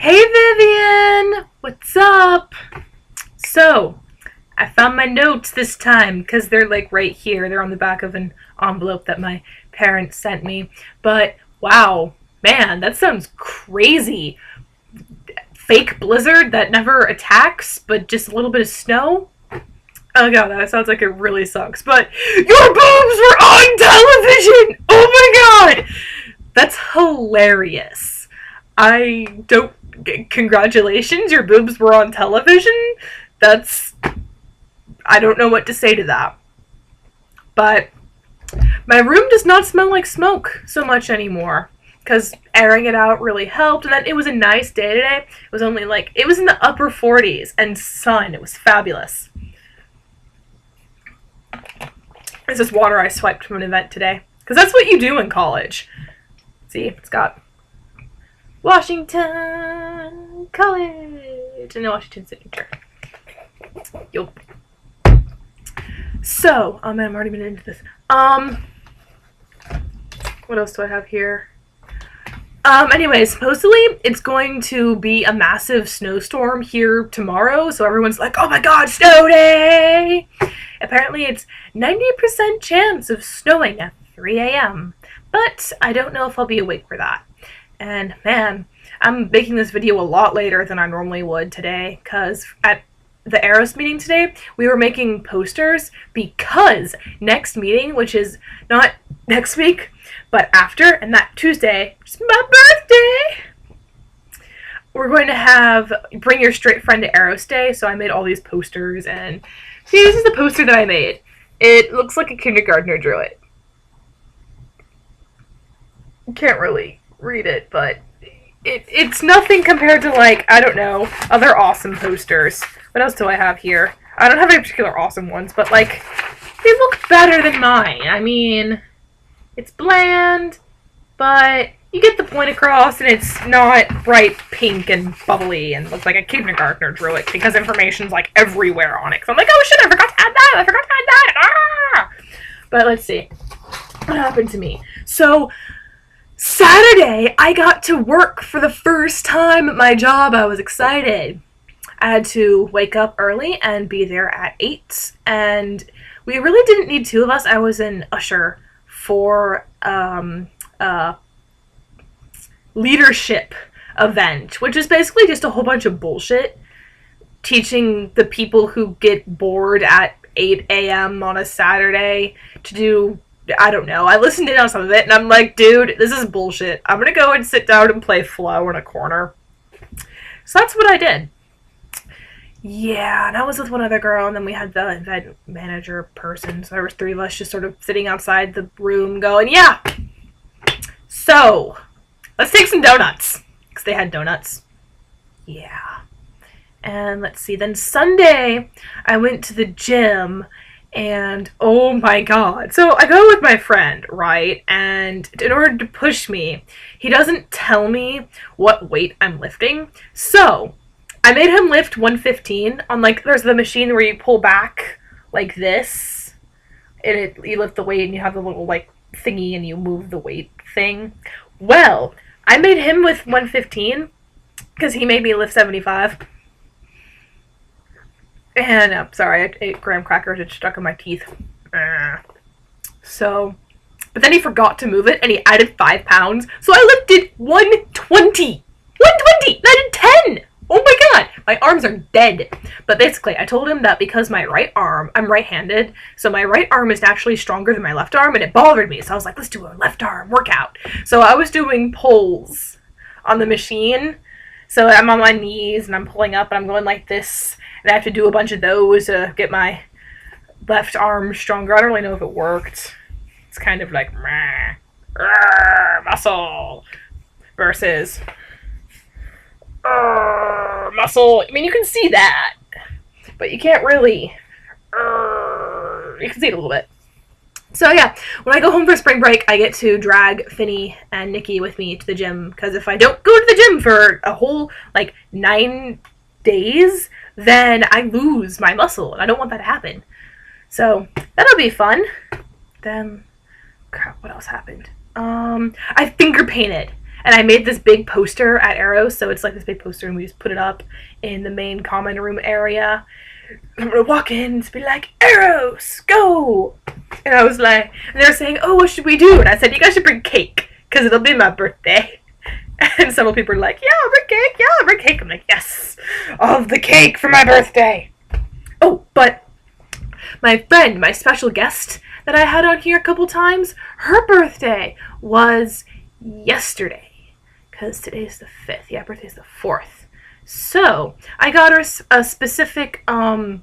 Hey Vivian! What's up? So, I found my notes this time because they're like right here. They're on the back of an envelope that my parents sent me. But wow, man, that sounds crazy. Fake blizzard that never attacks, but just a little bit of snow? Oh god, that sounds like it really sucks. But your boobs were on television! Oh my god! That's hilarious. I don't. Congratulations, your boobs were on television. That's. I don't know what to say to that. But my room does not smell like smoke so much anymore. Because airing it out really helped. And then it was a nice day today. It was only like. It was in the upper 40s and sun. It was fabulous. This is water I swiped from an event today. Because that's what you do in college. See, it's got Washington College and the Washington signature. Yup. So, oh man, I'm already been into this. What else do I have here? Anyways, supposedly it's going to be a massive snowstorm here tomorrow, so everyone's like, oh my god, snow day! Apparently it's 90% chance of snowing at 3 a.m., but I don't know if I'll be awake for that. And man, I'm making this video a lot later than I normally would today, because at the Eros meeting today, we were making posters because next meeting, which is not next week, but after, and that Tuesday, which is my birthday, we're going to have Bring Your Straight Friend to Eros Day, so I made all these posters, and see, this is the poster that I made. It looks like a kindergartner drew it. Can't really read it, but it's nothing compared to, like, I don't know, other awesome posters. What else do I have here? I don't have any particular awesome ones, but, like, they look better than mine. I mean, it's bland, but you get the point across, and it's not bright pink and bubbly and looks like a kindergartner drew it, because information's, like, everywhere on it. So I'm like, oh shit, I forgot to add that! I forgot to add that! Ah! But let's see. What happened to me? So, Saturday, I got to work for the first time at my job. I was excited. I had to wake up early and be there at 8, and we really didn't need two of us. I was an usher for a leadership event, which is basically just a whole bunch of bullshit, teaching the people who get bored at 8 a.m. on a Saturday to do, I don't know. I listened in on some of it, and I'm like, dude, this is bullshit. I'm gonna go and sit down and play Flow in a corner. So that's what I did. Yeah, and I was with one other girl, and then we had the event manager person, so there was three of us just sort of sitting outside the room going, yeah! So, let's take some donuts. Because they had donuts. Yeah. And let's see, then Sunday, I went to the gym, and oh my god. So I go with my friend, right? And in order to push me, he doesn't tell me what weight I'm lifting. So I made him lift 115 on, like, there's the machine where you pull back like this, and you lift the weight and you have the little, like, thingy and you move the weight thing. Well, I made him with 115 because he made me lift 75. And, sorry, I ate graham crackers. It stuck in my teeth. So, but then he forgot to move it, and he added 5 pounds. So I lifted 120. 120! Not a 10! Oh my god! My arms are dead. But basically, I told him that because my right arm, I'm right-handed, so my right arm is actually stronger than my left arm, and it bothered me. So I was like, let's do a left arm workout. So I was doing pulls on the machine. So I'm on my knees, and I'm pulling up, and I'm going like this. And I have to do a bunch of those to get my left arm stronger. I don't really know if it worked. It's kind of like muscle versus muscle. I mean, you can see that, but you can't really. You can see it a little bit. So yeah, when I go home for spring break, I get to drag Finny and Nikki with me to the gym, because if I don't go to the gym for a whole, like, 9 days, then I lose my muscle, and I don't want that to happen. So that'll be fun. Then, crap, what else happened? I finger painted. And I made this big poster at Arrows, so it's like this big poster, and we just put it up in the main common room area. I'm gonna walk in and be like, Arrows, go! And I was like, and they were saying, oh, what should we do? And I said, you guys should bring cake, because it'll be my birthday. And several people were like, yeah, I'll bring cake, yeah, I'll bring cake. I'm like, yes, I'll have the cake for my birthday. Oh, but my friend, my special guest that I had on here a couple times, her birthday was yesterday, because today's the 5th. Yeah, birthday's the 4th. So, I got her a specific, I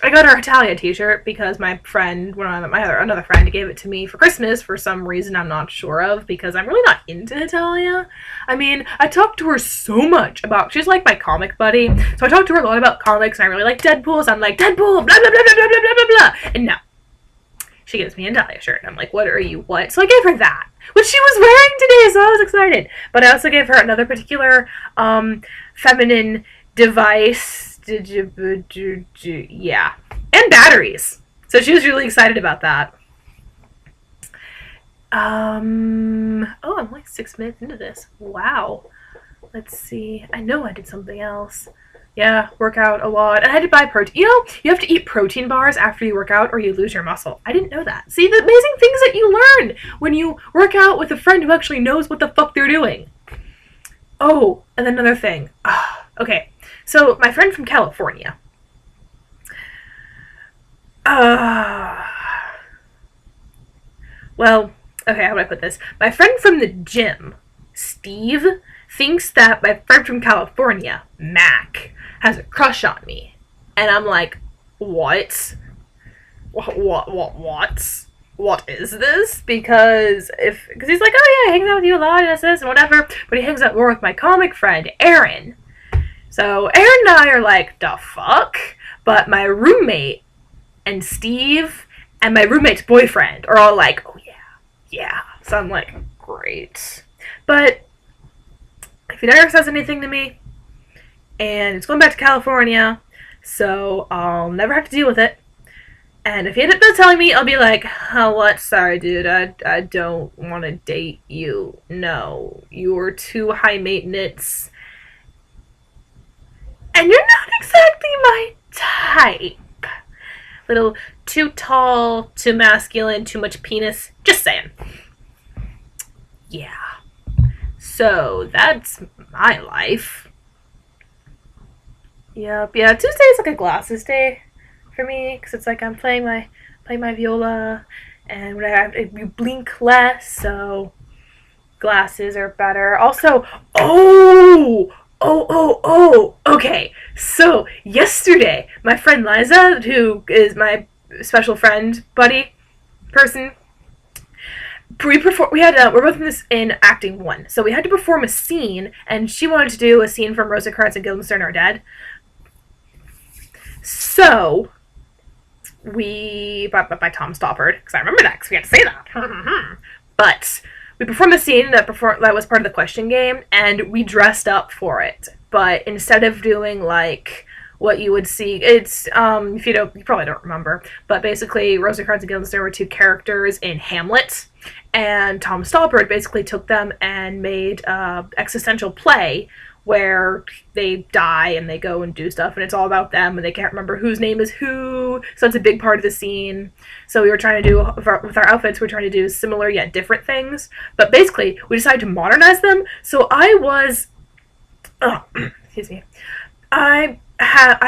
got her a Italia t-shirt because my friend, another friend gave it to me for Christmas for some reason I'm not sure of, because I'm really not into Italia. I mean, I talked to her so much about, she's like my comic buddy, so I talked to her a lot about comics, and I really like Deadpool, so I'm like, Deadpool, blah, blah, blah, blah, blah, blah, blah, blah, and no. She gives me a Italia shirt, and I'm like, what are you, what? So I gave her that, which she was wearing today, so I was excited. But I also gave her another particular, feminine device, yeah, and batteries. So she was really excited about that. Oh, I'm like 6 minutes into this. Wow. Let's see. I know I did something else. Yeah, work out a lot. And I had to buy protein. You know, you have to eat protein bars after you work out or you lose your muscle. I didn't know that. See, the amazing things that you learn when you work out with a friend who actually knows what the fuck they're doing. Oh, and then another thing. Okay, so my friend from California. Well, okay, how do I put this? My friend from the gym, Steve, thinks that my friend from California, Mac, has a crush on me. And I'm like, what? What is this? Because he's like, oh yeah, I hang out with you a lot and this and whatever, but he hangs out more with my comic friend, Aaron. So Aaron and I are like, the fuck? But my roommate and Steve and my roommate's boyfriend are all like, oh yeah. So I'm like, great. But if he never says anything to me, and it's going back to California, so I'll never have to deal with it. And if he ended up telling me, I'll be like, oh, what? Sorry, dude, I don't want to date you. No, you're too high maintenance. And you're not exactly my type. Little too tall, too masculine, too much penis. Just saying. Yeah. So, that's my life. Yep, yeah, Tuesday is like a glasses day for me, because it's like I'm playing my viola, and when I have to blink less, so glasses are better. Also, okay, so yesterday, my friend Liza, who is my special friend, buddy, person, we're both in acting 1, so we had to perform a scene, and she wanted to do a scene from Rosencrantz and Guildenstern Are Dead. So, by Tom Stoppard, because I remember that, because we had to say that. But we performed a scene that was part of the question game, and we dressed up for it. But instead of doing like what you would see, it's if you probably don't remember, but basically Rosencrantz and Guildenstern were 2 characters in Hamlet, and Tom Stoppard basically took them and made an existential play where they die and they go and do stuff, and it's all about them, and they can't remember whose name is who, so it's a big part of the scene. So we were trying to do, with our outfits, we're trying to do similar yet different things, but basically, we decided to modernize them, so I was, excuse me, I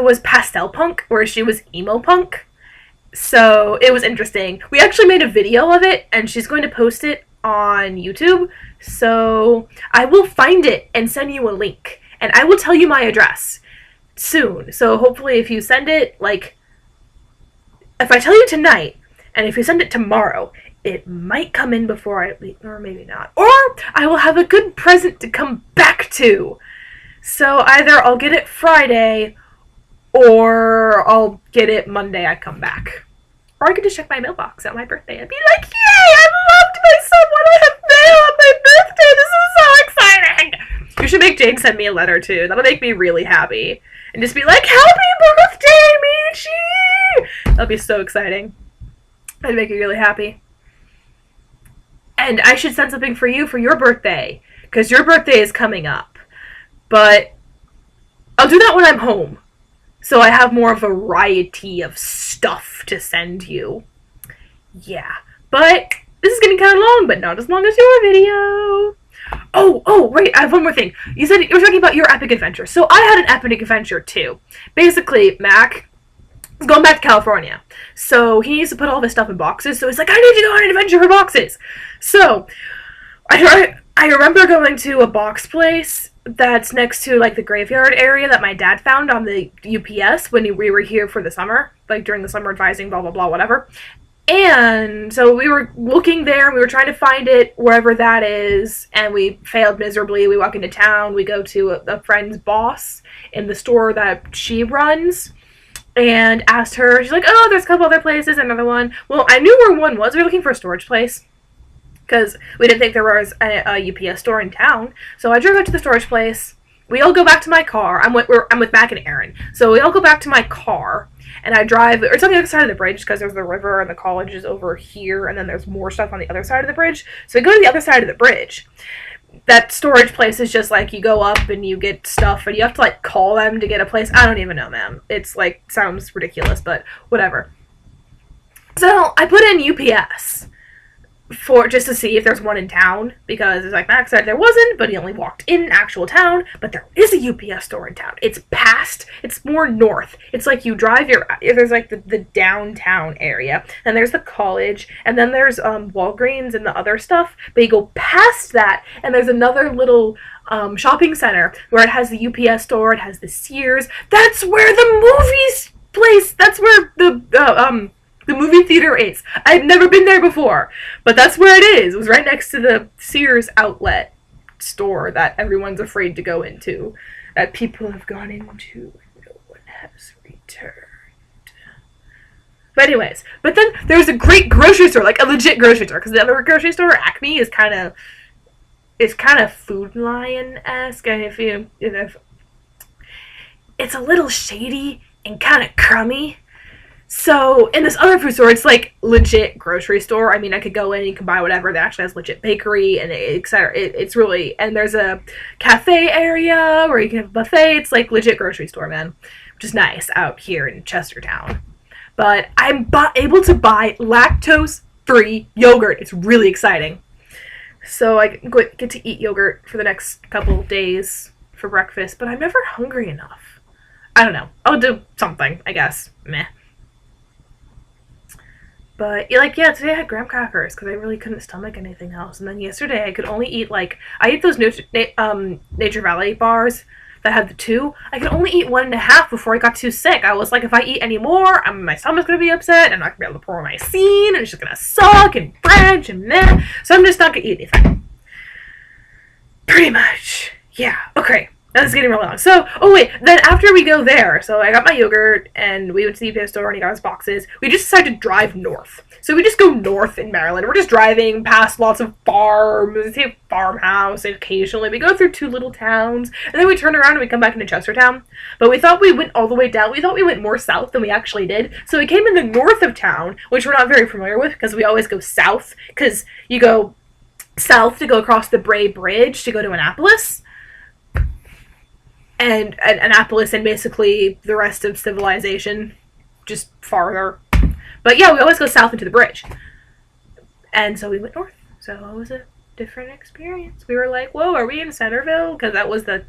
was pastel punk, where she was emo punk, so it was interesting. We actually made a video of it, and she's going to post it on YouTube, so I will find it and send you a link, and I will tell you my address soon. So hopefully if you send it, like, if I tell you tonight, and if you send it tomorrow, it might come in before I leave, or maybe not. Or I will have a good present to come back to. So either I'll get it Friday, or I'll get it Monday I come back. Or I could just check my mailbox at my birthday and be like, yay, I'm loved by someone, I have mail on my birthday, this is so exciting! You should make Jane send me a letter too, that'll make me really happy. And just be like, happy birthday, Michi! That'll be so exciting. That'd make me really happy. And I should send something for you for your birthday. because your birthday is coming up. But I'll do that when I'm home. So I have more variety of stuff to send you. Yeah. But this is getting kind of long, but not as long as your video. Oh, right, I have one more thing. You said you were talking about your epic adventure. So I had an epic adventure too. Basically, Mac is going back to California. So he needs to put all this stuff in boxes. So he's like, I need to go on an adventure for boxes. So I remember going to a box place that's next to like the graveyard area that my dad found on the UPS when we were here for the summer, like during the summer advising, blah, blah, blah, whatever. And so we were looking there, and we were trying to find it wherever that is, and we failed miserably. We walk into town, we go to a friend's boss in the store that she runs, and asked her, she's like, oh, there's a couple other places, another one. Well, I knew where one was. We were looking for a storage place, because we didn't think there was a UPS store in town. So I drove up to the storage place. We all go back to my car. I'm with Mac and Aaron. So we all go back to my car, and I drive. It's on the other side of the bridge because there's the river and the college is over here, and then there's more stuff on the other side of the bridge. So we go to the other side of the bridge. That storage place is just like you go up and you get stuff, and you have to like call them to get a place. I don't even know, man. It's like sounds ridiculous, but whatever. So I put in UPS for just to see if there's one in town, because it's like Max said there wasn't, but he only walked in actual town. But there is a UPS store in town. It's more north. It's like you drive there's like the downtown area, and there's the college, and then there's Walgreens and the other stuff, but you go past that and there's another little shopping center where it has the UPS store, it has the Sears. That's where the movies place, that's where the movie theater is. I've never been there before, but that's where it is. It was right next to the Sears outlet store that everyone's afraid to go into, that people have gone into and no one has returned. But anyways, but then there's a great grocery store, like a legit grocery store, because the other grocery store, Acme, is kind of Food Lion-esque, and if it's a little shady and kind of crummy. So, in this other food store, it's like legit grocery store. I mean, I could go in, you can buy whatever. That actually has legit bakery and etc. It's really, and there's a cafe area where you can have a buffet. It's like legit grocery store, man, which is nice out here in Chestertown. But I'm able to buy lactose-free yogurt. It's really exciting. So I get to eat yogurt for the next couple of days for breakfast, but I'm never hungry enough. I don't know. I'll do something, I guess. Meh. But, yeah, today I had graham crackers because I really couldn't stomach anything else. And then yesterday I could only eat, I ate those Nature Valley bars that had the 2. I could only eat 1.5 before I got too sick. I was like, if I eat any more, my stomach's going to be upset. I'm not going to be able to pour my scene, and it's just going to suck and branch and meh. So I'm just not going to eat anything. Pretty much. Yeah. Okay. Now this is getting really long. So, then after we go there, so I got my yogurt, and we went to the UPS store, and he got his boxes. We just decided to drive north. So we just go north in Maryland. We're just driving past lots of farms. We see a farmhouse, and occasionally we go through 2 little towns, and then we turn around and we come back into Chestertown. But we thought we went all the way down. We thought we went more south than we actually did. So we came in the north of town, which we're not very familiar with, because we always go south, because you go south to go across the Bray Bridge to go to Annapolis. And Annapolis and basically the rest of civilization, just farther. But yeah, we always go south into the bridge. And so we went north. So it was a different experience. We were like, whoa, are we in Centerville? Because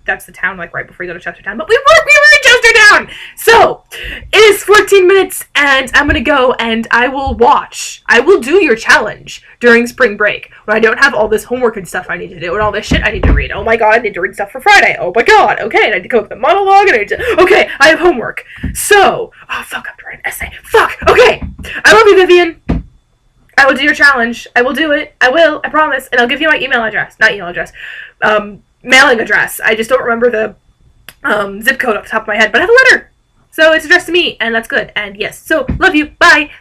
that's the town right before you go to Chestertown. But we were in Chestertown! So, it is 14 minutes, and I'm gonna go and I will do your challenge during spring break, when I don't have all this homework and stuff I need to do, and all this shit I need to read. Oh my god, I need to read stuff for Friday. Oh my god, okay, I need to come up with a monologue, okay, I have homework. So, oh fuck, I'm writing an essay. Fuck, okay. I love you, Vivian. I will do your challenge. I will do it. I will. I promise. And I'll give you my email address. Not email address. Mailing address. I just don't remember the zip code off the top of my head. But I have a letter. So it's addressed to me. And that's good. And yes. So, love you. Bye.